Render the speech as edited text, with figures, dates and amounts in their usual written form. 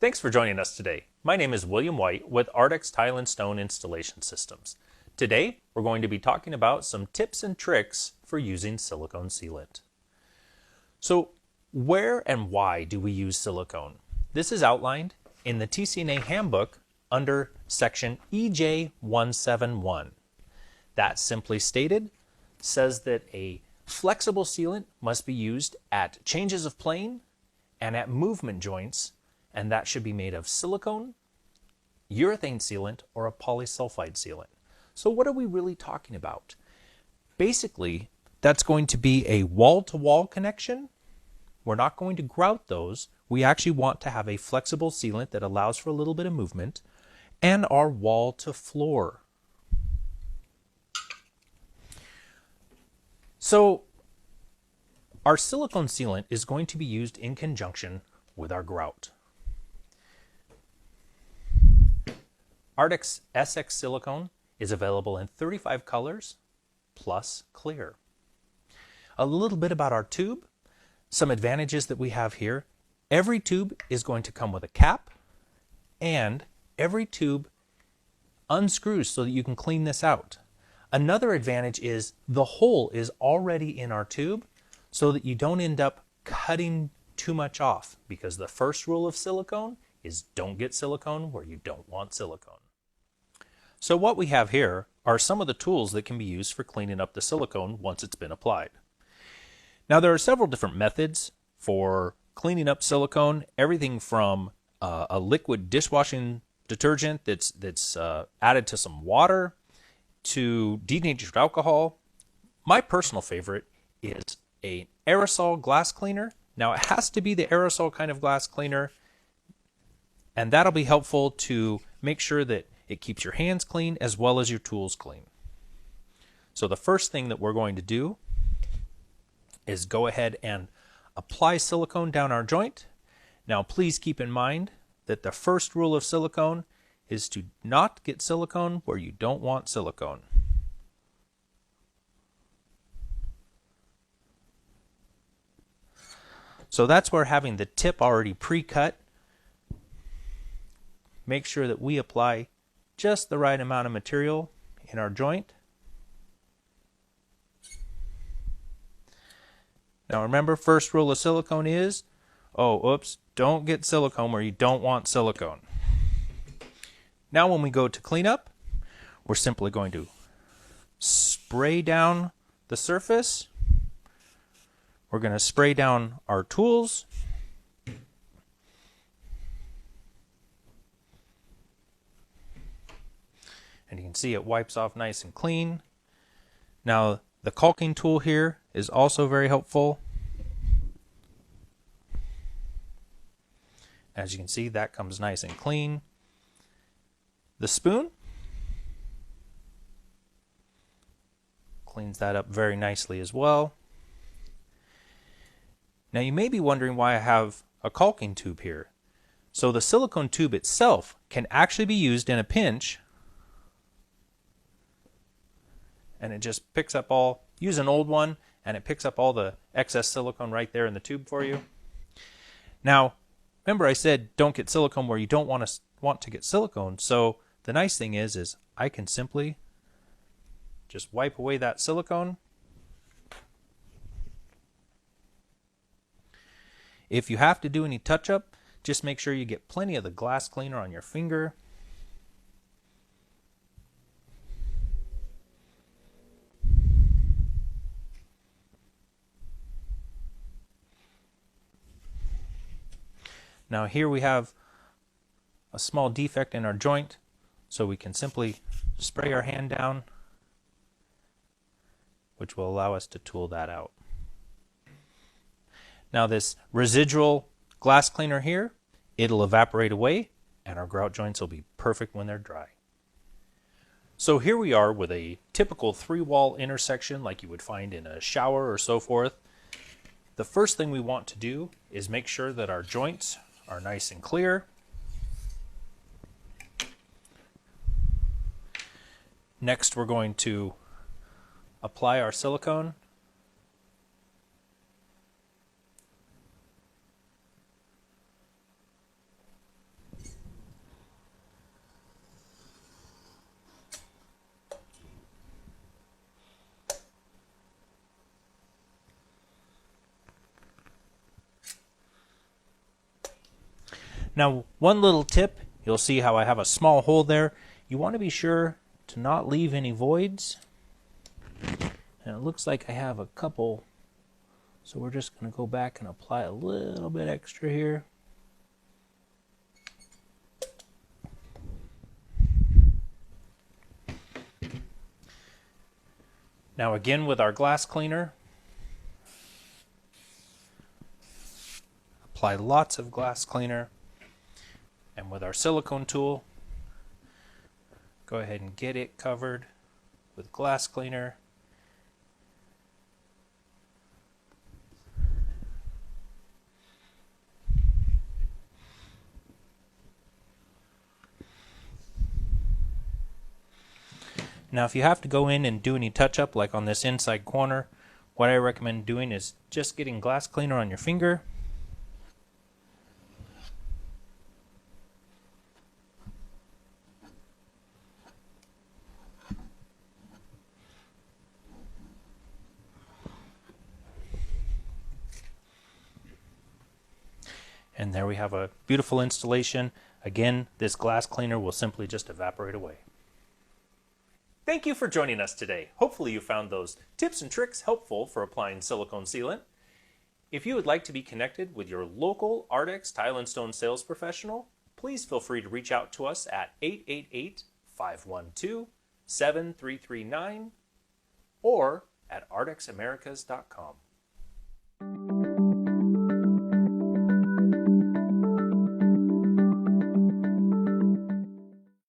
Thanks for joining us today. My name is William White with Ardex Tile and Stone Installation Systems. Today, we're going to be talking about some tips and tricks for using silicone sealant. So, where and why do we use silicone? This is outlined in the TCNA handbook under section EJ171. That simply stated says that a flexible sealant must be used at changes of plane and at movement joints, and that should be made of silicone, urethane sealant, or a polysulfide sealant. So what are we really talking about? Basically, that's going to be a wall-to-wall connection. We're not going to grout those. We actually want to have a flexible sealant that allows for a little bit of movement, and our wall-to-floor. So our silicone sealant is going to be used in conjunction with our grout. Ardex SX silicone is available in 35 colors plus clear. A little bit about our tube. Some advantages that we have here. Every tube is going to come with a cap, and every tube unscrews so that you can clean this out. Another advantage is the hole is already in our tube so that you don't end up cutting too much off, because the first rule of silicone is don't get silicone where you don't want silicone. So what we have here are some of the tools that can be used for cleaning up the silicone once it's been applied. Now there are several different methods for cleaning up silicone, everything from a liquid dishwashing detergent that's added to some water to denatured alcohol. My personal favorite is an aerosol glass cleaner. Now it has to be the aerosol kind of glass cleaner, and that'll be helpful to make sure that it keeps your hands clean as well as your tools clean. So the first thing that we're going to do is go ahead and apply silicone down our joint. Now please keep in mind that the first rule of silicone is to not get silicone where you don't want silicone. So that's where having the tip already pre-cut, make sure that we apply just the right amount of material in our joint. Now remember, first rule of silicone is, don't get silicone where you don't want silicone. Now when we go to clean up, we're simply going to spray down the surface. We're going to spray down our tools. And you can see it wipes off nice and clean. Now the caulking tool here is also very helpful. As you can see, that comes nice and clean. The spoon cleans that up very nicely as well. Now you may be wondering why I have a caulking tube here. So the silicone tube itself can actually be used in a pinch, and it just picks up all, use an old one, and it picks up all the excess silicone right there in the tube for you. Now, remember I said don't get silicone where you don't want to get silicone, so the nice thing is I can simply just wipe away that silicone. If you have to do any touch-up, just make sure you get plenty of the glass cleaner on your finger. Now here we have a small defect in our joint, so we can simply spray our hand down, which will allow us to tool that out. Now this residual glass cleaner here, it'll evaporate away, and our grout joints will be perfect when they're dry. So here we are with a typical 3-wall intersection like you would find in a shower or so forth. The first thing we want to do is make sure that our joints are nice and clear. Next, we're going to apply our silicone. Now, one little tip, you'll see how I have a small hole there. You want to be sure to not leave any voids. And it looks like I have a couple, so we're just going to go back and apply a little bit extra here. Now again with our glass cleaner, apply lots of glass cleaner, and with our silicone tool, go ahead and get it covered with glass cleaner. Now if you have to go in and do any touch-up like on this inside corner, what I recommend doing is just getting glass cleaner on your finger. And there we have a beautiful installation. Again, this glass cleaner will simply just evaporate away. Thank you for joining us today. Hopefully you found those tips and tricks helpful for applying silicone sealant. If you would like to be connected with your local Ardex Tile and Stone sales professional, please feel free to reach out to us at 888-512-7339 or at ardexamericas.com.